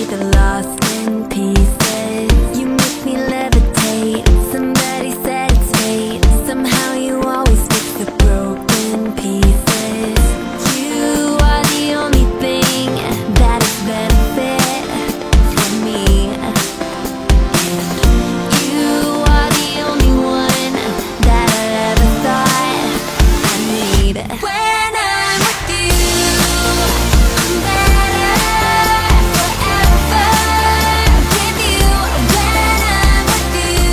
get lost in pieces. You make me levitate. Somebody said it's fate. Somehow you always fix the broken pieces. You are the only thing that is benefit for me. And you are the only one that I ever thought I need. When I'm with you, I'm better forever with you. When I'm with you.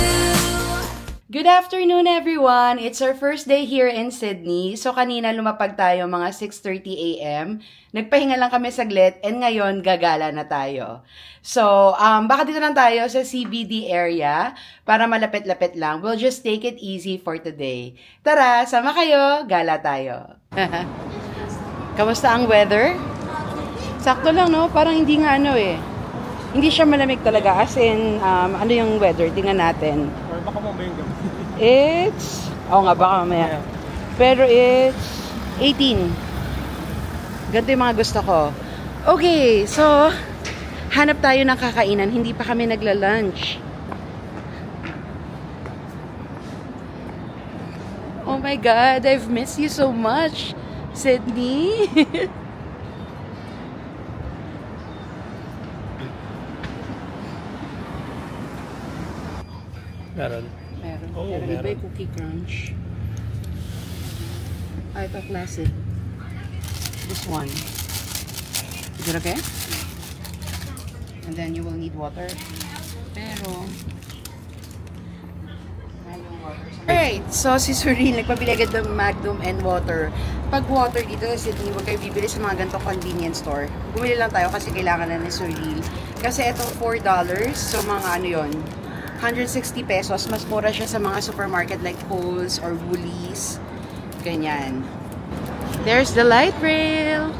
Good afternoon, everyone! It's our first day here in Sydney. So, kanina lumapag tayo mga 6:30 a.m. Nagpahinga lang kami saglit and ngayon gagala na tayo. So, baka dito lang tayo sa CBD area para malapit-lapit lang. We'll just take it easy for today. Tara, sama kayo, gala tayo. Kamusta ang weather? Sakto lang, no? Parang hindi nga hindi siya malamig talaga. As in, ano yung weather? Tingnan natin. Or baka mamaya yung gabi. It's, baka mamaya. Pero it's 18. Ganito yung mga gusto ko. Okay, so, hanap tayo ng kakainan. Hindi pa kami nagla-lunch. Oh my God, I've missed you so much, Sydney. Meron. Meron. Oo, Pero meron. iba yung cookie crunch. Ito classic. This one. Is it okay? And then you will need water. Pero alright, so si Surreal nagpabili agad ng Magnum and water. Pag water dito sa Sydney, huwag kayo bibili sa mga ganitong convenience store. Bumili lang tayo kasi kailangan na ni Surreal. Kasi itong $4, so mga ano yun, 160 pesos. Mas mura siya sa mga supermarket like Coles or Woolies. Ganyan. There's the light rail.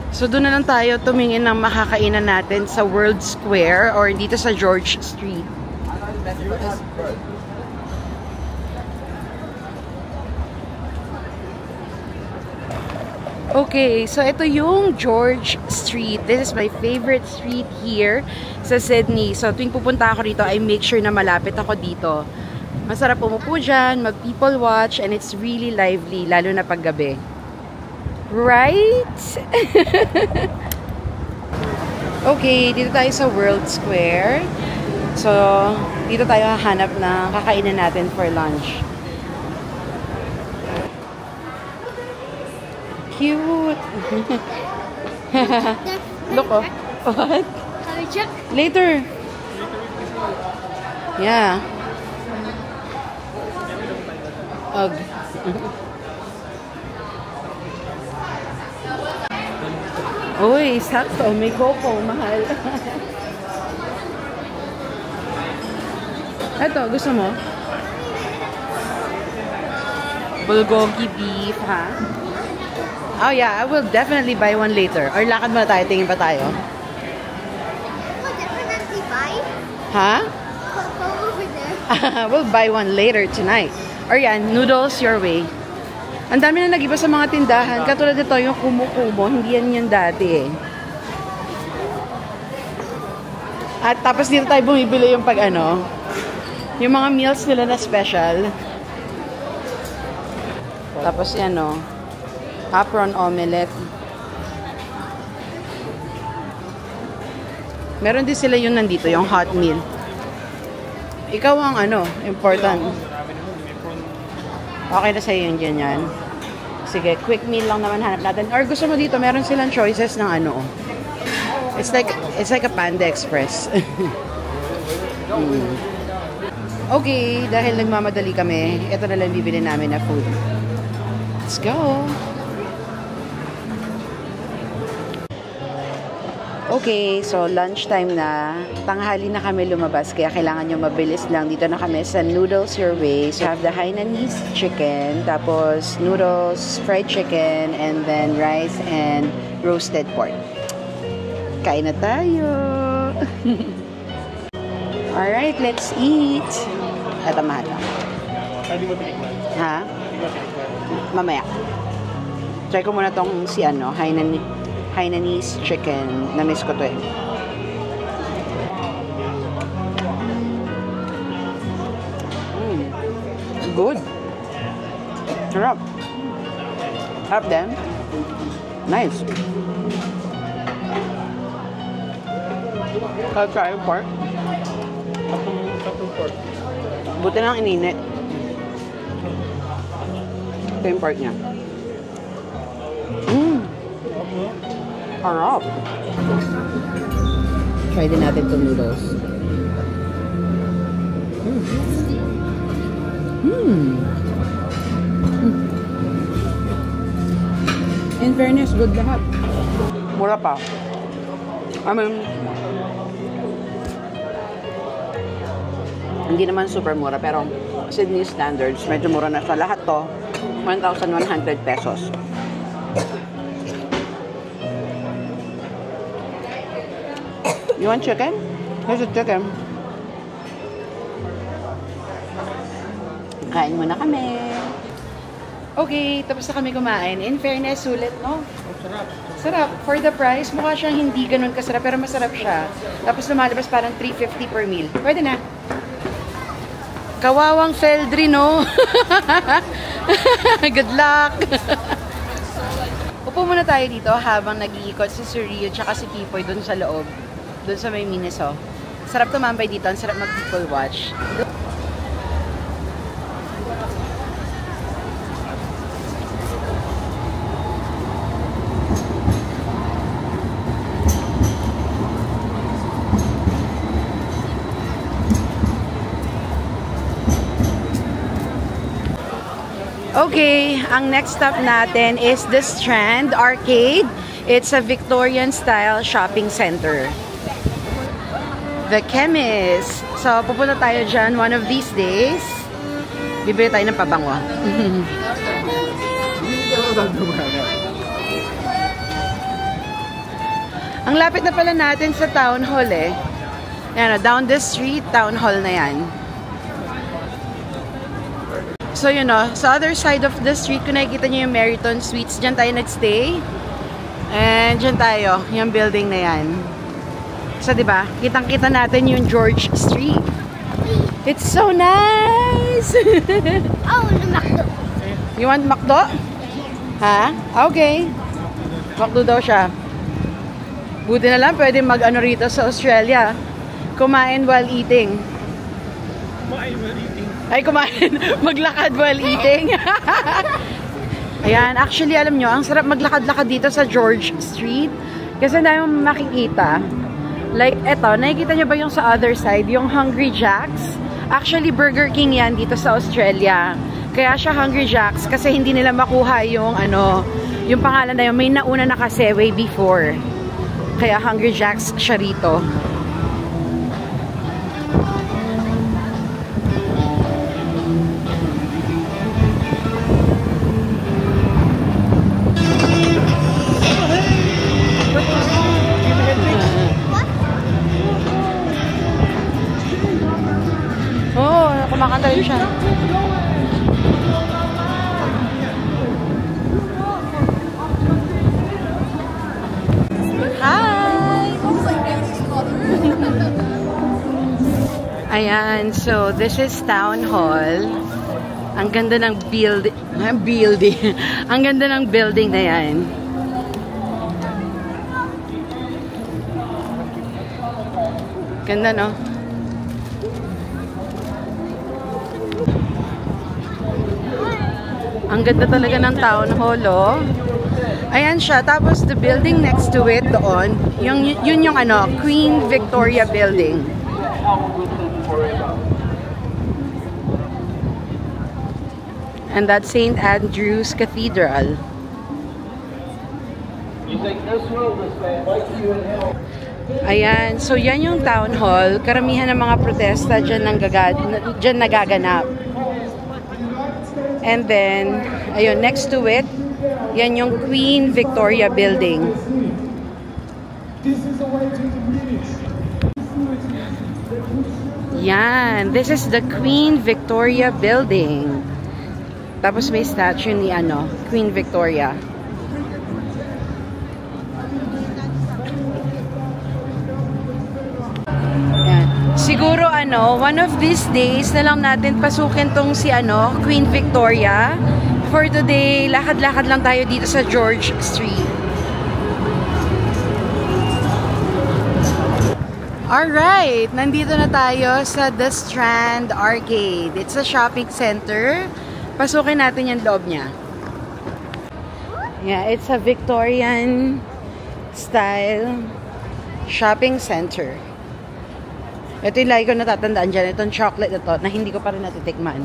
So doon na lang tayo tumingin ng makakainan natin sa World Square or dito sa George Street. Okay, so ito yung George Street. This is my favorite street here sa Sydney. So tuwing pupunta ako dito, I make sure na malapit ako dito. Masarap umupo dyan, mag-people watch, and it's really lively, lalo na paggabi. Right? Okay, dito tayo sa World Square. So, dito tayo hahanap ng kakainin natin for lunch. Cute! Look, oh. What? Later. Yeah. Ugh. Uy, sakto. May coco. Mahal. Ito, gusto mo? Bulgogi beef, ha? Oh yeah, I will definitely buy one later. Or lakad muna tayo, tingin pa tayo. Definitely buy. Ha? Go over there. We'll buy one later tonight. Or yan, noodles your way. Ang dami na nag-iba sa mga tindahan. Katulad nito, yung kumo-kumo. Hindi yan dati eh. At tapos dito tayo bumibili yung pag ano, yung mga meals nila na special. Tapos yan o. Apron omelette. Meron din sila yung nandito, yung hot meal. Ikaw ang ano, important. Okay na sa'yo yung ganyan. Sige, quick meal lang naman hanap natin. Or gusto mo dito, meron silang choices ng ano. It's like a Panda Express. Okay, dahil nagmamadali kami, ito na lang bibili namin na food. Let's go! Okay, so lunchtime na. Tanghali na kami lumabas, kaya kailangan nyo mabilis lang. Dito na kami sa Noodles Your Way. So, have the Hainanese chicken, tapos noodles, fried chicken, and then rice and roasted pork. Kain na tayo! Alright, let's eat! Ito mahal lang. Hindi mo tinikman. Ha? Hindi mo tinikman. Mamaya. Try ko muna tong si Hainanese chicken. Na-miss ko to eh. Good. Sarap. Sarap din. Nice. Kahit sa yung pork. Tapong pork. Buti nang ininit. Ito yung pork niya. Sarap. Try din natin itong noodles. In fairness, good lahat. Mura pa. I mean, hindi naman super mura, pero Sydney standards, medyo mura na sa lahat to. 1,100 pesos. You want chicken? Here's a chicken. Kain muna kami. Okay, tapos na kami kumain. In fairness, sulit, no? Sarap. Sarap. For the price, mukha siyang hindi ganun kasarap, pero masarap siya. Tapos lumalabas parang 350 per meal. Pwede na. Kawawang Feldry, no? Good luck! Upo muna tayo dito habang nag-iikot si Sir Rio tsaka si Pipoy dun sa loob. Dun sa may Miniso. Sarap tumambay dito. Ang sarap mag-people watch. Okay, ang next stop natin is the Strand Arcade. It's a Victorian-style shopping center. The Chemist. So, pupunta tayo dyan one of these days. Bibili tayo ng pabango. Ang lapit na pala natin sa Town Hall eh. Yan, down the street, Town Hall na yan. So, yun o, sa other side of the street, kung nakikita nyo yung Meriton Suites, dyan tayo nagstay. And dyan tayo, yung building na yan. So, diba, kitang-kita natin yung George Street. It's so nice! Oh, the McDo. You want McDo? Ha? Okay. McDo daw siya. Buti na lang, pwede mag-ano rito sa Australia. Kumain while eating. Kumain while eating. Ay, kumain. Maglakad while eating. Ayan, actually, alam nyo, ang sarap maglakad-lakad dito sa George Street. Kasi dahil mo makikita. Like, eto, nakikita nyo ba yung sa other side? Yung Hungry Jack's? Actually, Burger King yan dito sa Australia. Kaya siya Hungry Jack's kasi hindi nila makuha yung, yung pangalan na yun. May nauna na kasi way before. Kaya Hungry Jack's siya rito. Kumakanta rin siya. Hi! Ayan, so this is Town Hall. Ang ganda ng building. Ang ganda ng building na yan. Ganda, no? Ang ganda talaga ng Town Hall, oh. Ayan siya. Tapos, the building next to it, doon, yun yung Queen Victoria Building. And that's St. Andrew's Cathedral. Ayan. So, yan yung Town Hall. Karamihan ng mga protesta dyan nagaganap. And then, ayun, next to it, yan yung Queen Victoria Building. Yan, this is the Queen Victoria Building. Tapos may statue ni Queen Victoria. Yan. Siguro one of these days na lang natin pasukin tong si Queen Victoria. For today, lakad-lakad lang tayo dito sa George Street. Alright, nandito na tayo sa The Strand Arcade. It's a shopping center. Pasukin natin yung loob niya. Yeah, it's a Victorian style shopping center. Ito yung lagi ko natatandaan dyan. Itong chocolate na to na hindi ko pa rin natitikman.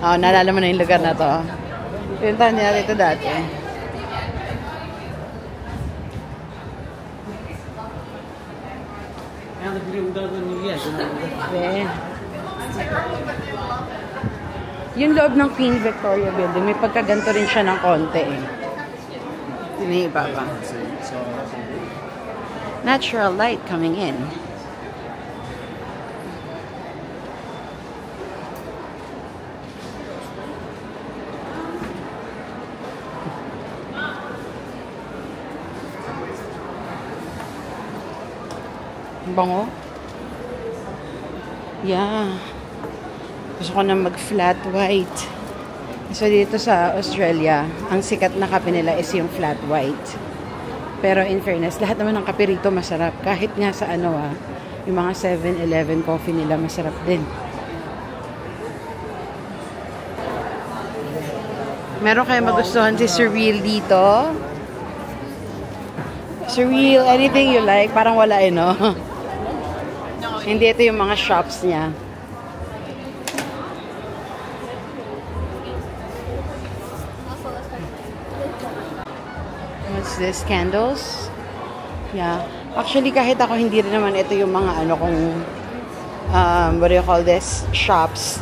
Oh, naalala mo na yung lugar na to. Pinuntahan niya ito dati. Okay. Yung loob ng Queen Victoria Building, may pagkaganto rin siya ng konti eh. Tiniiba pa. Natural light coming in. Bango. Yeah. Gusto ko na mag-flat white. So, dito sa Australia, ang sikat na kape nila is yung flat white. Pero in fairness, lahat naman ng kape rito masarap. Kahit nga sa yung mga 7-Eleven coffee nila masarap din. Meron kayo magustuhan si Surreal dito? Surreal, anything you like. Parang wala no? Hindi ito yung mga shops niya. What's this? Candles? Yeah. Actually, kahit ako, hindi rin naman ito yung mga what do you call this? Shops.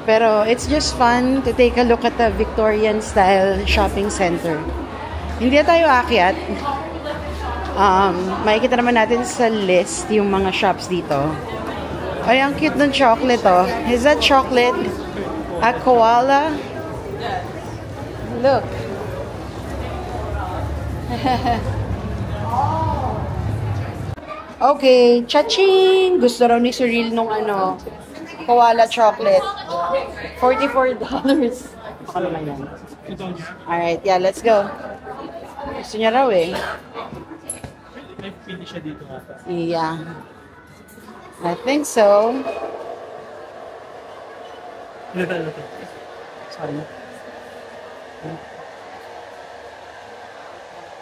Pero it's just fun to take a look at the Victorian style shopping center. Hindi na tayo aakyat. Makikita naman natin sa list yung mga shops dito. Ay, ang cute ng chocolate, oh. Is that chocolate? A koala? Look. Okay, cha-ching! Gusto raw ni Cyril nung koala chocolate. $44. Ano naman yan? Alright, yeah, let's go. Gusto niya raw eh. May pili siya dito ata. Yeah. I think so. Sorry.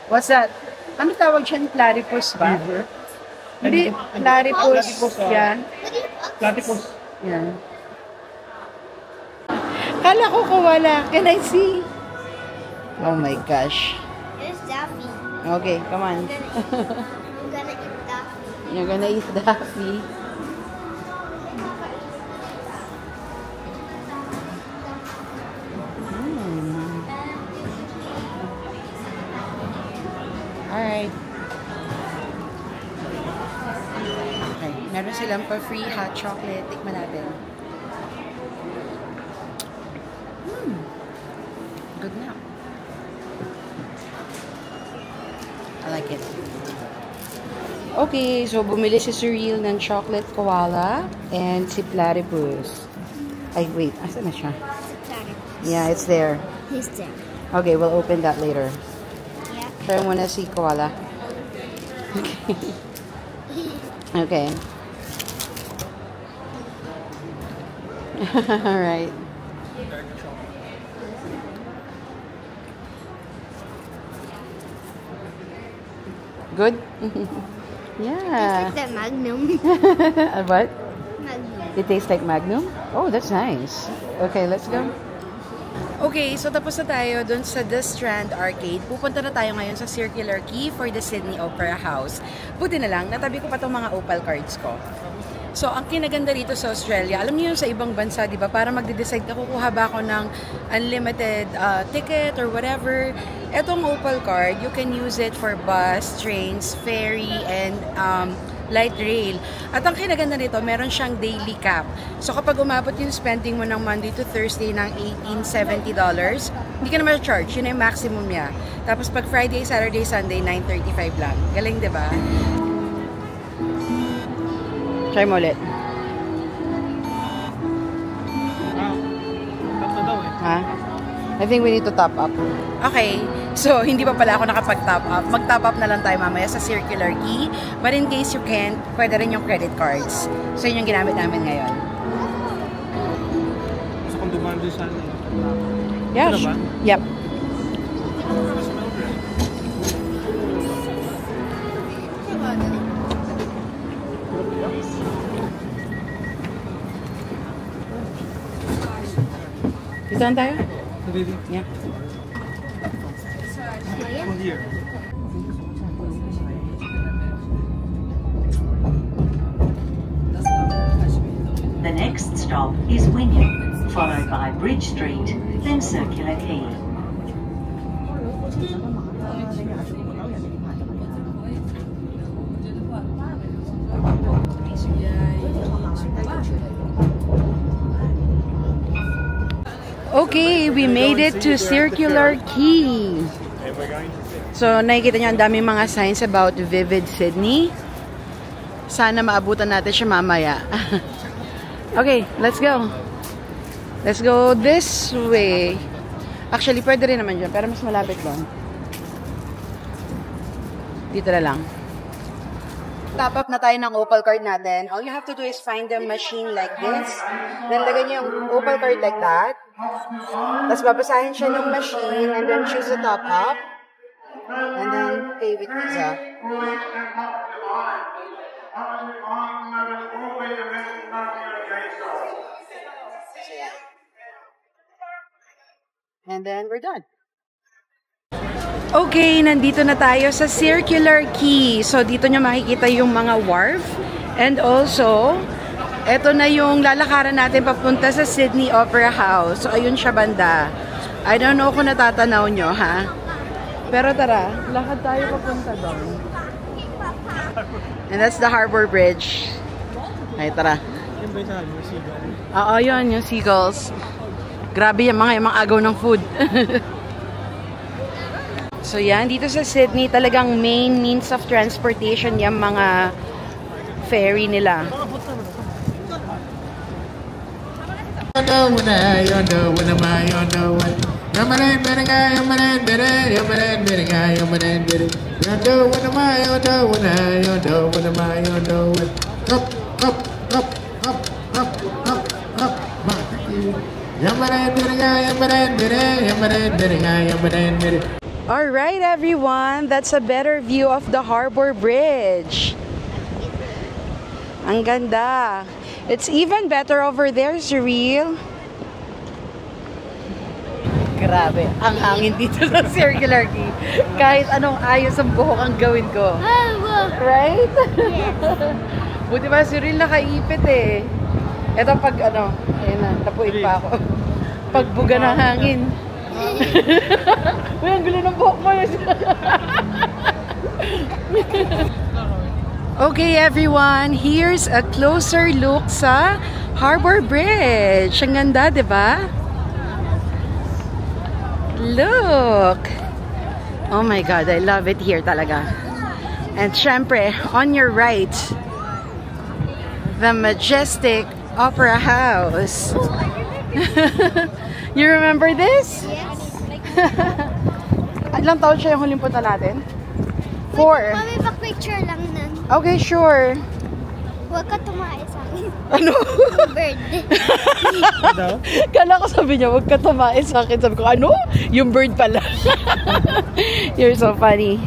What's that? Ano tawag siya? Platypus ba? Beaver? Hindi, platypus. Yan. Platypus. Yan. Kala ko wala. Can I see? Oh my gosh. There's Daffy. Okay, come on. I'm gonna eat Daffy. You're gonna eat Daffy. Alright. Okay, meron silang pa free hot chocolate. Tikman natin. Good na. I like it. Okay, so bumili si Surreal ng chocolate koala and si Platypus. Ay, wait. Asan na siya? Yeah, it's there. He's there. Okay, we'll open that later. Yeah. Try muna si koala. Okay. Alright. Good? Yeah. It's like that Magnum. What? Magnum. It tastes like Magnum? Oh, that's nice. Okay, let's go. Okay, so tapos na tayo dun sa The Strand Arcade. Pupunta na tayo ngayon sa Circular Quay for the Sydney Opera House. Buti na lang, natabi ko pa tong mga opal cards ko. So, ang kinaganda rito sa Australia, alam niyo yung sa ibang bansa, di ba? Para magde-decide ka, kukuha ba ako ng unlimited ticket or whatever. Etong opal card, you can use it for bus, trains, ferry, and light rail. At ang kinaganda nito, meron siyang daily cap. So, kapag umabot yung spending mo ng Monday to Thursday ng $1870, hindi ka na ma-charge. Yun yung maximum niya. Tapos, pag Friday, Saturday, Sunday, $935 lang. Galing, di ba? Try mo ulit. Tapos na daw eh. Ha? I think we need to top up. Okay, so hindi pa pala ako nakapag-top up. Mag-top up na lang tayo mamaya sa circular key. But in case you can't, pwede rin yung credit cards. So yun yung ginamit namin ngayon. Gusto kong dumaan doon sa ano. Yeah, Ito na ba? yep. Dito lang tayo? Really? Yeah. Oh, here. The next stop is Wynyard, followed by Bridge Street, then Circular Quay. Okay, we made it to Circular Quay. So, nakikita nyo ang daming mga signs about Vivid Sydney. Sana maabutan natin siya mamaya. Okay, let's go. Let's go this way. Actually, pwede rin naman dyan, pero mas malapit doon. Dito na lang. Top up na tayo ng Opal card natin. All you have to do is find a machine like this. Then, lagyan nyo yung Opal card like that. Tapos, babasahin siya ng machine and then choose the top up. And then, pay with Visa. So, yeah. And then, we're done. Okay, nandito na tayo sa Circular Quay. So, dito nyo makikita yung mga wharf. And also, eto na yung lalakaran natin papunta sa Sydney Opera House. So, ayun siya banda. I don't know kung natatanaw nyo, ha? Pero tara, lakad tayo papunta doon. And that's the Harbour Bridge. Ay, tara. Yan ba yung sa yung seagull? Oo, yun, yung seagulls. Grabe yung mga agaw ng food. So yan, dito sa Sydney, talagang main means of transportation yung mga ferry nila. Alright everyone, that's a better view of the Harbour Bridge. Ang ganda. It's even better over there, Cyril. Grabe, ang hangin dito sa Circular Quay. Kahit anong ayos ang buhok ang gawin ko. Right? Buti ba, Cyril, nakaipit eh. Ito pag ano, ayun na, tapuin pa ako. Pagbuga ng hangin. Uy, ang gulo ng buhok mo yun. Okay everyone, here's a closer look sa Harbour Bridge. Ang ganda, di ba? Look! Oh my God, I love it here talaga. And syempre, on your right, the majestic Opera House. You remember this? Yes. Ilang taon siya yung huling punta natin? 4. Mami, pa-picture lang nun. Okay, sure. Huwag ka tumae sa akin. Ano? Bird. Daw? Kala ko sabi niya, huwag ka tumae sa akin. Sabi ko, ano? Yung bird pala. You're so funny.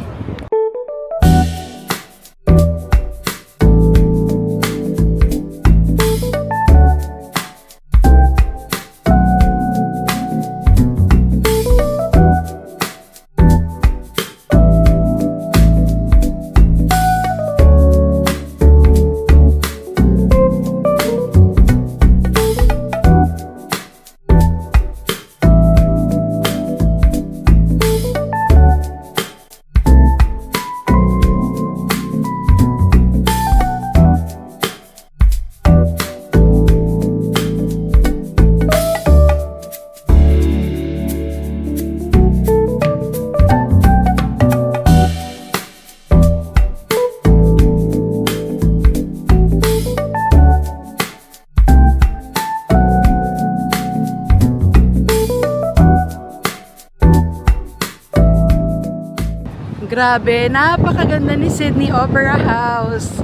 Grabe, napakaganda ni Sydney Opera House.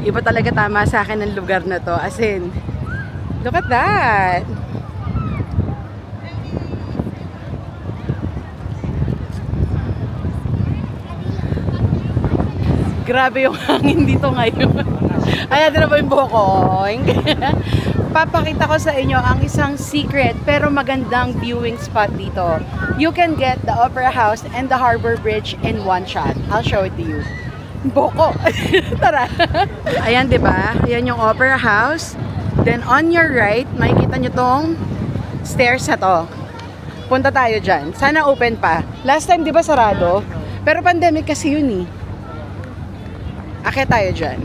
Iba talaga tama sa akin ang lugar na to. As in, look at that. Grabe yung hangin dito ngayon. Ayan, na ba yung buhok ko? Papakita ko sa inyo ang isang secret pero magandang viewing spot dito. You can get the Opera House and the Harbor Bridge in one shot. I'll show it to you. Boko. Tara. Ayan, 'di ba? Ayan yung Opera House. Then on your right, makikita nyo tong stairs na to. Punta tayo dyan. Sana open pa. Last time, 'di ba sarado? Pero pandemic kasi yun eh. Akit tayo dyan.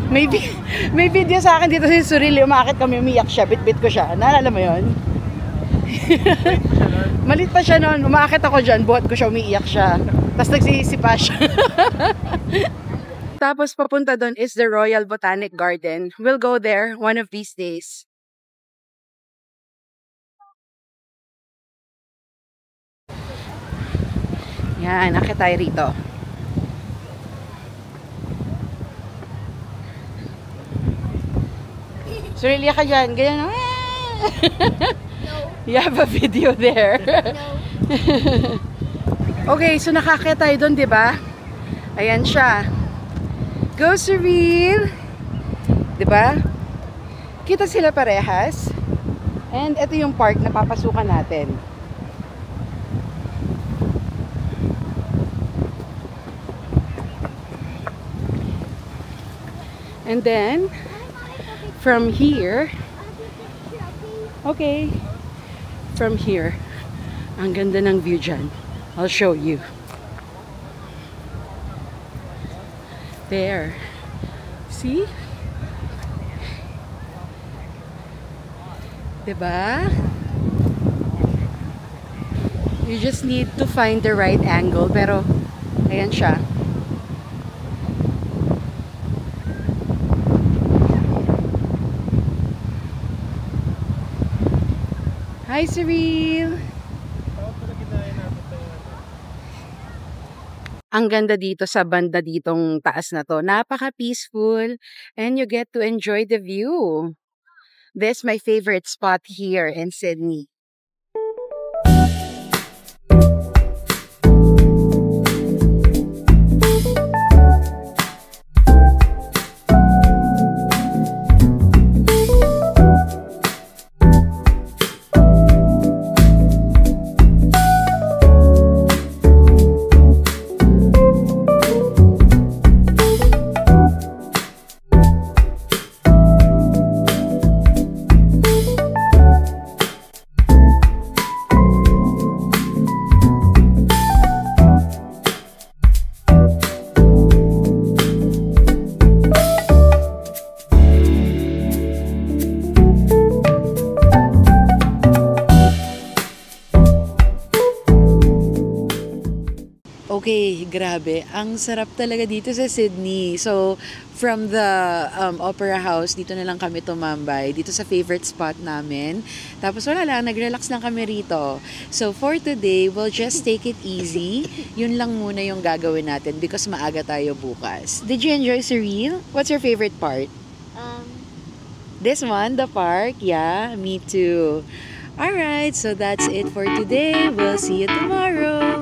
May video sa akin dito si Surili. Umakit kami, umiyak siya. Bit-bit ko siya. Naalala mo yun? Malit pa siya noon. Umakit ako dyan. Buhat ko siya, umiiyak siya. Tapos nagsisisi pa siya. Tapos papunta doon is the Royal Botanic Garden. We'll go there one of these days. Yan, akit tayo rito. Surili ka dyan. Ganyan. You have a video there. Okay, so nakakita tayo doon, 'di ba? Ayan siya. Go Surreal. 'Di ba? Kita sila parehas. And ito yung park na papasukan natin. And then from here, okay, from here, ang ganda ng view dyan. I'll show you. There. See? Diba? You just need to find the right angle, pero ayan siya. Hi, Cyril! Ang ganda dito sa banda ditong taas na to. Napaka-peaceful and you get to enjoy the view. This is my favorite spot here in Sydney. Okay, grabe. Ang sarap talaga dito sa Sydney. So, from the Opera House, dito na lang kami tumambay. Dito sa favorite spot namin. Tapos wala lang, nag-relax lang kami rito. So, for today, we'll just take it easy. Yun lang muna yung gagawin natin because maaga tayo bukas. Did you enjoy Cyril? What's your favorite part? This one, the park? Yeah, me too. Alright, so that's it for today. We'll see you tomorrow.